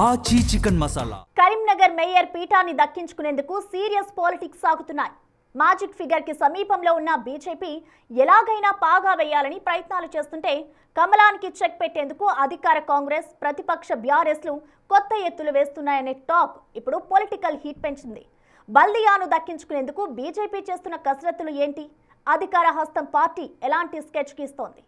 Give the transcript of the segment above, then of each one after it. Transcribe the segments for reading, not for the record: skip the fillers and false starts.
ఆచి chicken masala. Karimnagar mayor పీఠాన్ని దక్కించుకునేందుకు serious politics సాగుతున్నాయి. మ్యాజిక్ ఫిగర్ కి సమీపంలో ఉన్న బీజేపీ ఎలాగైనా పాగా వేయాలని ప్రయత్నాలు చేస్తుంటే కమలానికి చెక్ పెట్టేందుకు అధికార కాంగ్రెస్, ప్రతిపక్ష బీఆర్ఎస్లు కొత్త ఎత్తులు వేస్తున్నాయనే టాక్ ఇప్పుడు పొలిటికల్ హీట్ పెంచింది. బల్దియాను దక్కించుకునేందుకు బీజేపీ చేస్తున్న కసరత్తులు ఏంటి? అధికార హస్తం పార్టీ ఎలాంటి స్కెచ్ గీస్తోంది?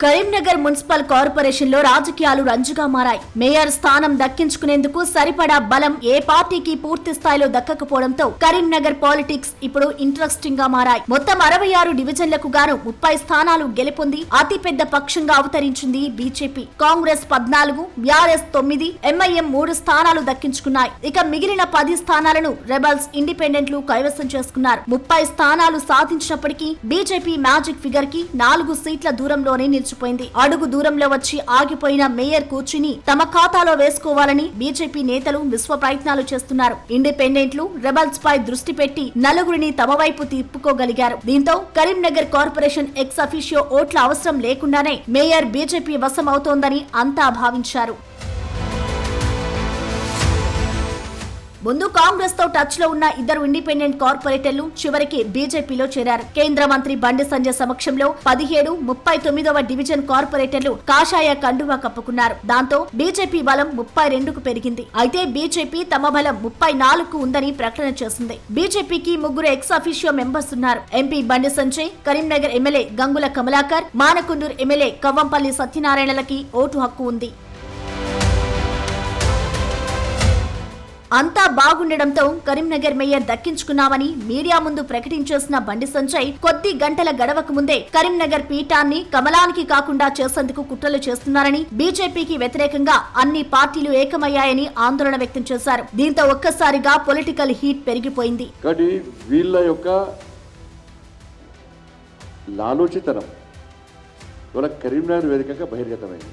కరీంనగర్ మున్సిపల్ కార్పొరేషన్ లో రాజకీయాలు రంజుగా మారాయి. మేయర్ స్థానం దక్కించుకునేందుకు సరిపడా బలం ఏ పార్టీకి పూర్తి స్థాయిలో దక్కకపోవడంతో కరీంనగర్ పాలిటిక్స్ ఇప్పుడు ఇంట్రెస్టింగ్ గా మారాయి. మొత్తం 66 డివిజన్లకు గాను 30 స్థానాలు గెలుపొంది అతిపెద్ద పక్షంగా అవతరించింది బీజేపీ. కాంగ్రెస్ 14, బీఆర్ఎస్ 9, ఎంఐఎం 3 స్థానాలు దక్కించుకున్నాయి. ఇక మిగిలిన 10 స్థానాలను రెబల్స్, ఇండిపెండెంట్లు కైవసం చేసుకున్నారు. 30 స్థానాలు సాధించినప్పటికీ బీజేపీ మ్యాజిక్ ఫిగర్ కి 4 సీట్ల దూరంలోనే నిలిచిపోయింది. అడుగు దూరంలో వచ్చి ఆగిపోయిన మేయర్ కూర్చుని తమ ఖాతాలో వేసుకోవాలని బీజేపీ నేతలు విశ్వ ప్రయత్నాలు చేస్తున్నారు. ఇండిపెండెంట్లు, రెబల్స్ పై దృష్టి పెట్టి నలుగురిని తమ వైపు తిప్పుకోగలిగారు. దీంతో కరీంనగర్ కార్పొరేషన్ ఎక్స్ అఫీషియో ఓట్ల అవసరం లేకుండానే మేయర్ బీజేపీ వశం అవుతోందని అంతా భావించారు. ముందు కాంగ్రెస్ తో టచ్ లో ఉన్న 2 ఇండిపెండెంట్ కార్పొరేటర్లు చివరికి బీజేపీలో చేరారు. కేంద్ర మంత్రి బండి సంజయ్ సమక్షంలో 17, 39వ డివిజన్ కార్పొరేటర్లు కాషాయ కండువా కప్పుకున్నారు. దాంతో బీజేపీ బలం 32కు పెరిగింది. అయితే బీజేపీ తమ బలం 34కు ఉందని ప్రకటన చేసింది. బీజేపీకి 3 ఎక్స్ అఫీషియో మెంబర్స్ ఉన్నారు. MP Bandi Sanjay, Karimnagar MLA Gangula Kamalakar, Manakondur MLA Kavvampalli సత్యనారాయణలకి ఓటు హక్కు ఉంది. అంతా బాగుండడంతో కరీంనగర్ మేయర్ దక్కించుకున్నామని మీడియా ముందు ప్రకటించేసిన బండి సంజయ్ కొద్ది గంటల గడవకు ముందే కరీంనగర్ పీఠాన్ని కమలానికి కాకుండా చేసేందుకు కుట్రలు చేస్తున్నారని, బీజేపీకి వ్యతిరేకంగా అన్ని పార్టీలు ఏకమయ్యాయని ఆందోళన వ్యక్తం చేశారు. దీంతో ఒక్కసారిగా పొలిటికల్ హీట్ పెరిగిపోయింది. వీళ్ళ యొక్క లాలోచితనం కరీంనగర్ వేదికగా బహిర్గతమైంది.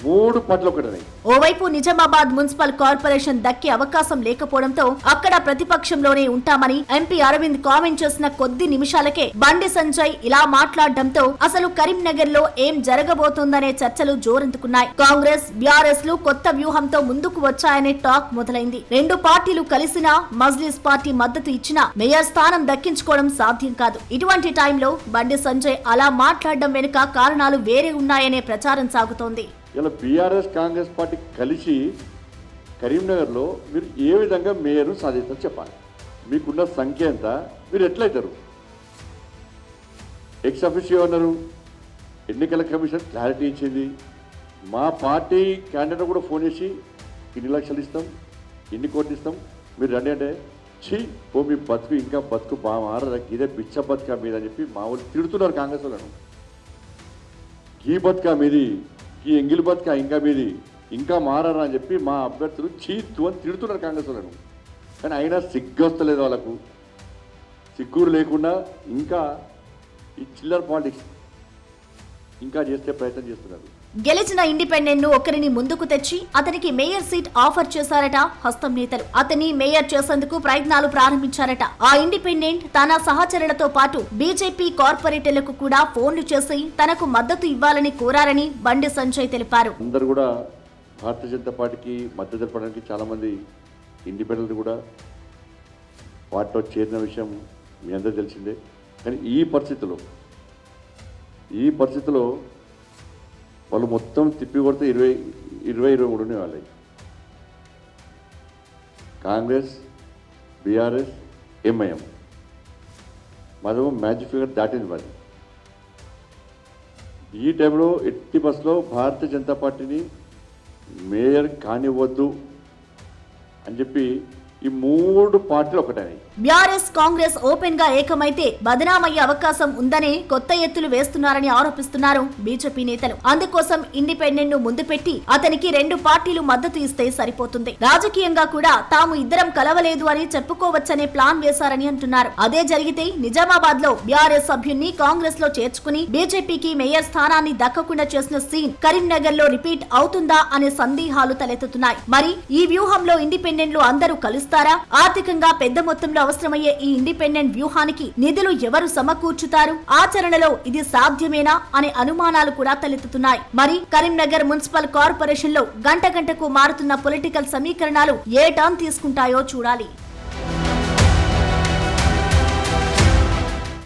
3 పార్టీలు ఒకటే. ఓవైపు నిజామాబాద్ మున్సిపల్ కార్పొరేషన్ దక్కే అవకాశం లేకపోవడంతో అక్కడ ప్రతిపక్షంలోనే ఉంటామని ఎంపీ అరవింద్ కామెంట్ చేసిన కొద్ది నిమిషాలకే బండి సంజయ్ ఇలా మాట్లాడడంతో అసలు కరీంనగర్ లో ఏం జరగబోతోందనే చర్చలు జోరందుకున్నాయి. కాంగ్రెస్, బీఆర్ఎస్ లు కొత్త వ్యూహంతో ముందుకు వచ్చాయనే టాక్ మొదలైంది. 2 పార్టీలు కలిసినా, మజ్లిస్ పార్టీ మద్దతు ఇచ్చినా మేయర్ స్థానం దక్కించుకోవడం సాధ్యం కాదు. ఇటువంటి టైంలో బండి సంజయ్ అలా మాట్లాడడం వెనుక కారణాలు వేరే ఉన్నాయనే ప్రచారం సాగుతోంది. ఇలా బీఆర్ఎస్, కాంగ్రెస్ పార్టీ కలిసి కరీంనగర్లో మీరు ఏ విధంగా మేయర్ సాధిస్తారు చెప్పాలి. మీకున్న సంఖ్య ఎంత, మీరు ఎట్లయితారు? ఎక్స్ అఫీషియో అన్నారు. ఎన్నికల కమిషన్ క్లారిటీ ఇచ్చింది. మా పార్టీ క్యాండిడేట్ కూడా ఫోన్ చేసి ఇన్ని లక్షలు ఇస్తాం, ఇన్ని కోట్లు ఇస్తాం, మీరు రండి అంటే మీ బతుకు ఇంకా బతుకు బాగా మారదా, ఇదే బిచ్చ బతుకా మీద అని చెప్పి మా వాళ్ళు తిడుతున్నారు కాంగ్రెస్ వాళ్ళను. ఈ బతుకా మీది, ఈ ఎంగిలి బతుక ఇంకా మీది, ఇంకా మారరా అని చెప్పి మా అభ్యర్థులు చీత్తు అని తిడుతున్నారు కాంగ్రెస్ వాళ్ళను. కానీ అయినా సిగ్గు వస్తలేదు వాళ్ళకు. సిగ్గురు లేకుండా ఇంకా ఈ చిల్లర పాలిటిక్స్ ఇంకా చేస్తే ప్రయత్నం చేస్తున్నారు. గెలిచిన ఇండిపెండెంట్ ను ఒకరిని ముందుకు తెచ్చి అతనికి మేయర్ సీట్ ఆఫర్ చేశారట హస్తం నేతలు. అతన్ని మేయర్ చేసేందుకు ప్రయత్నాలు ప్రారంభించారట. ఆ ఇండిపెండెంట్ తన సహచరులతో పాటు బీజేపీ కార్పొరేటర్లకు కూడా ఫోన్లు చేసి తనకు మద్దతు ఇవ్వాలని కోరారని బండి సంజయ్ తెలిపారు. అందరూ కూడా భారతీయ జనతా పార్టీకి మద్దతు తెలపడానికి చాలా మంది ఇండిపెండెంట్ కూడా పార్టీలో చేరిన విషయం మీ అందరూ తెలిసిందే. కానీ ఈ పరిస్థితిలో వాళ్ళు మొత్తం తిప్పి కొడితే 23 వాళ్ళవి. కాంగ్రెస్, బీఆర్ఎస్, ఎంఐఎం మాదేమో మ్యాజిక్ ఫిగర్ దాటింది. మరి ఈ టైంలో ఎట్టి బస్సులో భారతీయ జనతా పార్టీని మేయర్ కానివ్వద్దు అని చెప్పి ఈ 3 పార్టీలు ఒకటే. బీఆర్ఎస్, కాంగ్రెస్ ఓపెన్ గా ఏకమైతే బదనామయ్యే అవకాశం ఉందనే కొత్త ఎత్తులు వేస్తున్నారని ఆరోపిస్తున్నారు బీజేపీ నేతలు. అందుకోసం ఇండిపెండెంట్ ను ముందు పెట్టి అతనికి 2 పార్టీలు మద్దతు ఇస్తే సరిపోతుంది. రాజకీయంగా కూడా తాము ఇద్దరం కలవలేదు అని చెప్పుకోవచ్చనే ప్లాన్ వేశారని అంటున్నారు. అదే జరిగితే నిజామాబాద్ లో బీఆర్ఎస్ సభ్యున్ని కాంగ్రెస్ లో చేర్చుకుని బీజేపీకి మేయర్ స్థానాన్ని దక్కకుండా చేసిన సీన్ కరీంనగర్ లో రిపీట్ అవుతుందా అనే సందేహాలు తలెత్తుతున్నాయి. మరి ఈ వ్యూహంలో ఇండిపెండెంట్లు అందరూ కలుస్తారు మారుస్తారా? ఆర్థికంగా పెద్ద మొత్తంలో అవసరమయ్యే ఈ ఇండిపెండెంట్ వ్యూహానికి నిధులు ఎవరు సమకూర్చుతారు? ఆచరణలో ఇది సాధ్యమేనా అనే అనుమానాలు కూడా తలెత్తుతున్నాయి. మరి కరీంనగర్ మున్సిపల్ కార్పొరేషన్ లో గంట గంటకు మారుతున్న పొలిటికల్ సమీకరణాలు ఏ టర్న్ తీసుకుంటాయో చూడాలి.